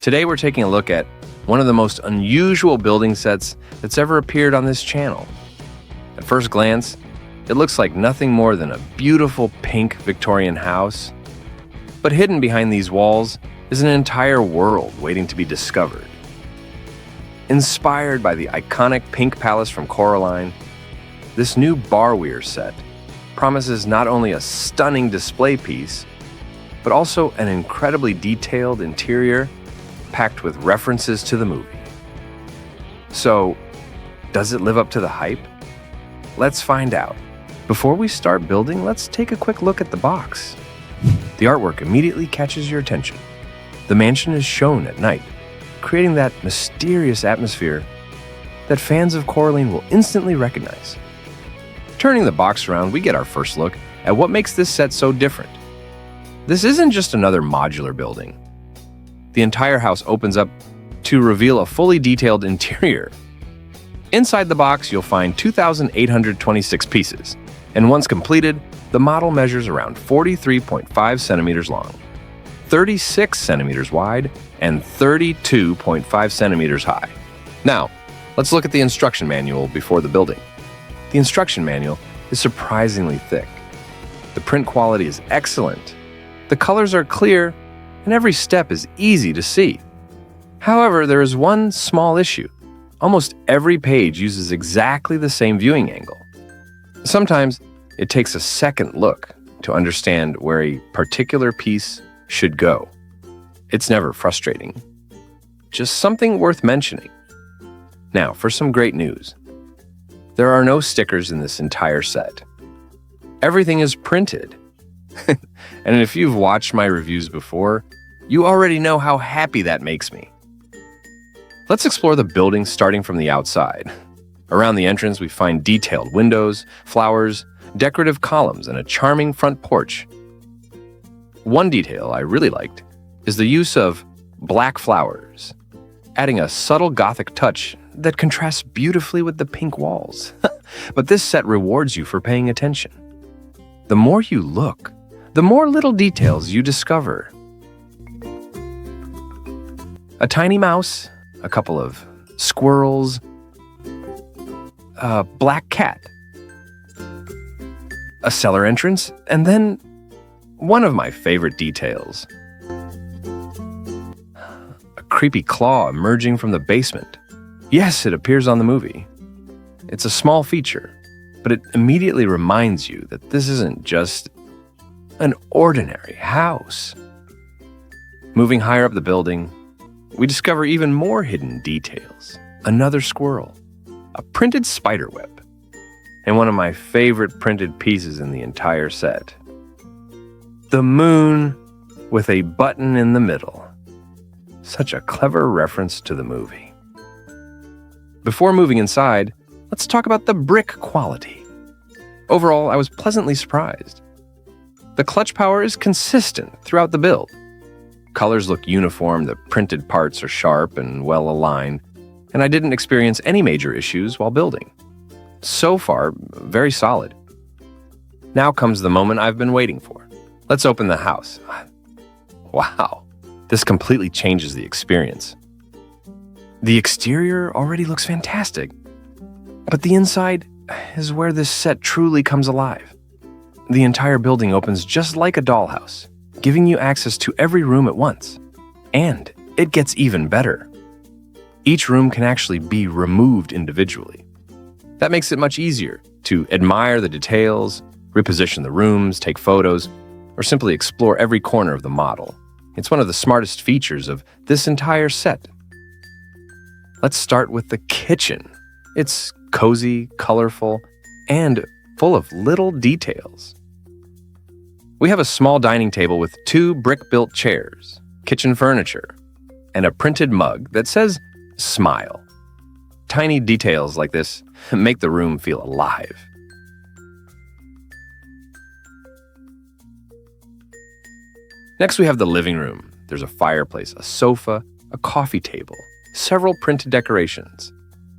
Today we're taking a look at one of the most unusual building sets that's ever appeared on this channel. At first glance, it looks like nothing more than a beautiful pink Victorian house, but hidden behind these walls is an entire world waiting to be discovered. Inspired by the iconic pink palace from Coraline, this new Barweer set promises not only a stunning display piece, but also an incredibly detailed interior packed with references to the movie. So, does it live up to the hype? Let's find out. Before we start building, let's take a quick look at the box. The artwork immediately catches your attention. The mansion is shown at night, creating that mysterious atmosphere that fans of Coraline will instantly recognize. Turning the box around, we get our first look at what makes this set so different. This isn't just another modular building. The entire house opens up to reveal a fully detailed interior. Inside the box, you'll find 2,826 pieces, and once completed, the model measures around 43.5 centimeters long, 36 centimeters wide, and 32.5 centimeters high. Now, let's look at the instruction manual before the building. The instruction manual is surprisingly thick. The print quality is excellent. The colors are clear, and every step is easy to see. However, there is one small issue. Almost every page uses exactly the same viewing angle. Sometimes it takes a second look to understand where a particular piece should go. It's never frustrating. Just something worth mentioning. Now, for some great news. There are no stickers in this entire set. Everything is printed. And if you've watched my reviews before, you already know how happy that makes me. Let's explore the building starting from the outside. Around the entrance, we find detailed windows, flowers, decorative columns, and a charming front porch. One detail I really liked is the use of black flowers, adding a subtle Gothic touch that contrasts beautifully with the pink walls. But this set rewards you for paying attention. The more you look, the more little details you discover. A tiny mouse, a couple of squirrels, a black cat, a cellar entrance, and then one of my favorite details. A creepy claw emerging from the basement. Yes, it appears on the movie. It's a small feature, but it immediately reminds you that this isn't just an ordinary house. Moving higher up the building, we discover even more hidden details. Another squirrel, a printed spider web, and one of my favorite printed pieces in the entire set. The moon with a button in the middle. Such a clever reference to the movie. Before moving inside, let's talk about the brick quality. Overall, I was pleasantly surprised. The clutch power is consistent throughout the build. Colors look uniform, the printed parts are sharp and well aligned, and I didn't experience any major issues while building. So far, very solid. Now comes the moment I've been waiting for. Let's open the house. Wow, this completely changes the experience. The exterior already looks fantastic, but the inside is where this set truly comes alive. The entire building opens just like a dollhouse, giving you access to every room at once. And it gets even better. Each room can actually be removed individually. That makes it much easier to admire the details, reposition the rooms, take photos, or simply explore every corner of the model. It's one of the smartest features of this entire set. Let's start with the kitchen. It's cozy, colorful, and full of little details. We have a small dining table with 2 brick-built chairs, kitchen furniture, and a printed mug that says, "Smile." Tiny details like this make the room feel alive. Next, we have the living room. There's a fireplace, a sofa, a coffee table, several printed decorations,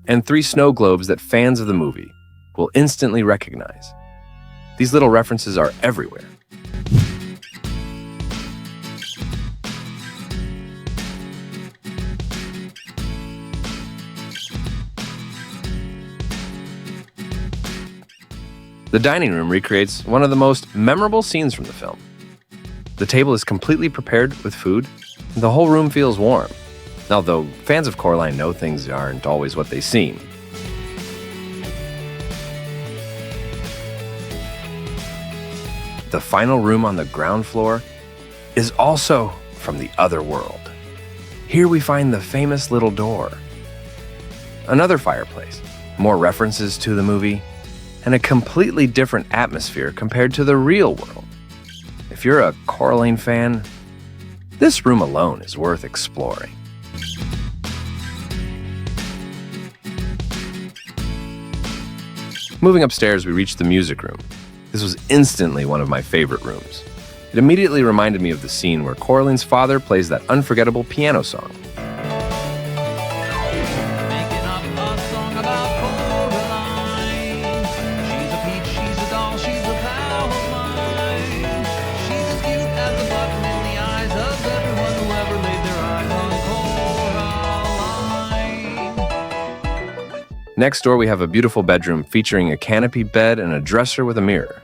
and 3 snow globes that fans of the movie will instantly recognize. These little references are everywhere. The dining room recreates one of the most memorable scenes from the film. The table is completely prepared with food, and the whole room feels warm, although fans of Coraline know things aren't always what they seem. The final room on the ground floor is also from the other world. Here we find the famous little door, another fireplace, more references to the movie, and a completely different atmosphere compared to the real world. If you're a Coraline fan, this room alone is worth exploring. Moving upstairs, we reach the music room. This was instantly one of my favorite rooms. It immediately reminded me of the scene where Coraline's father plays that unforgettable piano song. Making up a song about Coraline. She's a peach, she's a doll, she's a pal of mine. She's as cute as a button in the eyes of everyone who ever laid their eyes on Coraline. Next door, we have a beautiful bedroom featuring a canopy bed and a dresser with a mirror.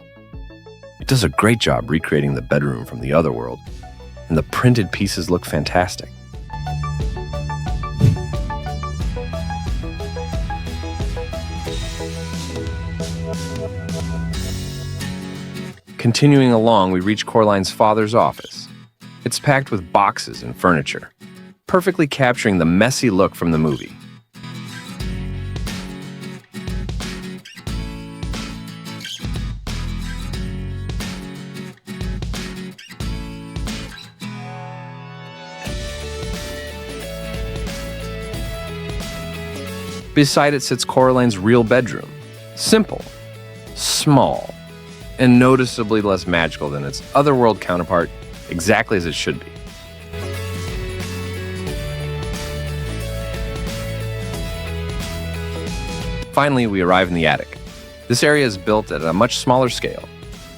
It does a great job recreating the bedroom from the other world, and the printed pieces look fantastic. Continuing along, we reach Coraline's father's office. It's packed with boxes and furniture, perfectly capturing the messy look from the movie. Beside it sits Coraline's real bedroom. Simple, small, and noticeably less magical than its otherworld counterpart, exactly as it should be. Finally, we arrive in the attic. This area is built at a much smaller scale.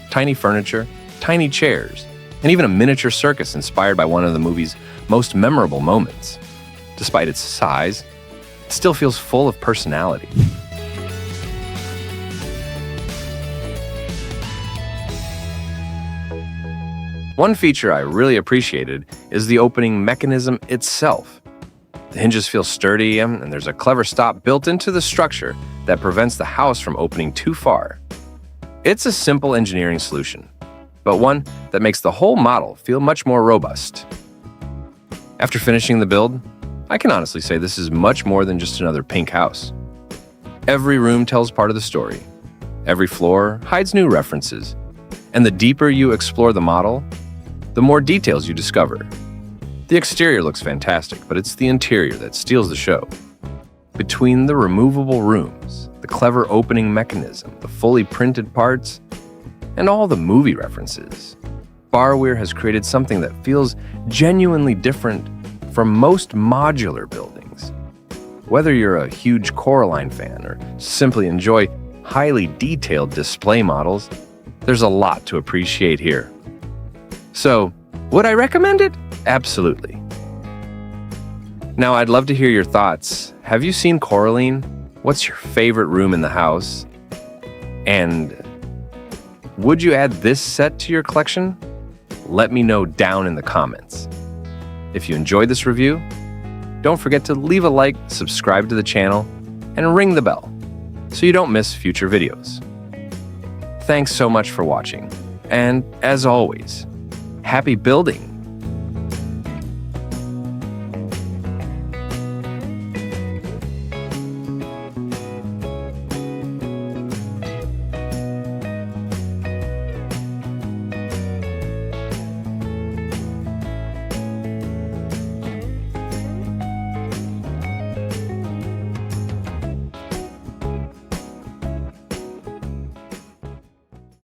Tiny furniture, tiny chairs, and even a miniature circus inspired by one of the movie's most memorable moments. Despite its size, it still feels full of personality. One feature I really appreciated is the opening mechanism itself. The hinges feel sturdy, and there's a clever stop built into the structure that prevents the house from opening too far. It's a simple engineering solution, but one that makes the whole model feel much more robust. After finishing the build, I can honestly say this is much more than just another pink house. Every room tells part of the story. Every floor hides new references. And the deeper you explore the model, the more details you discover. The exterior looks fantastic, but it's the interior that steals the show. Between the removable rooms, the clever opening mechanism, the fully printed parts, and all the movie references, Barweer has created something that feels genuinely different from most modular buildings. Whether you're a huge Coraline fan or simply enjoy highly detailed display models, there's a lot to appreciate here. So, would I recommend it? Absolutely. Now, I'd love to hear your thoughts. Have you seen Coraline? What's your favorite room in the house? And would you add this set to your collection? Let me know down in the comments. If you enjoyed this review, don't forget to leave a like, subscribe to the channel, and ring the bell so you don't miss future videos. Thanks so much for watching, and as always, happy building!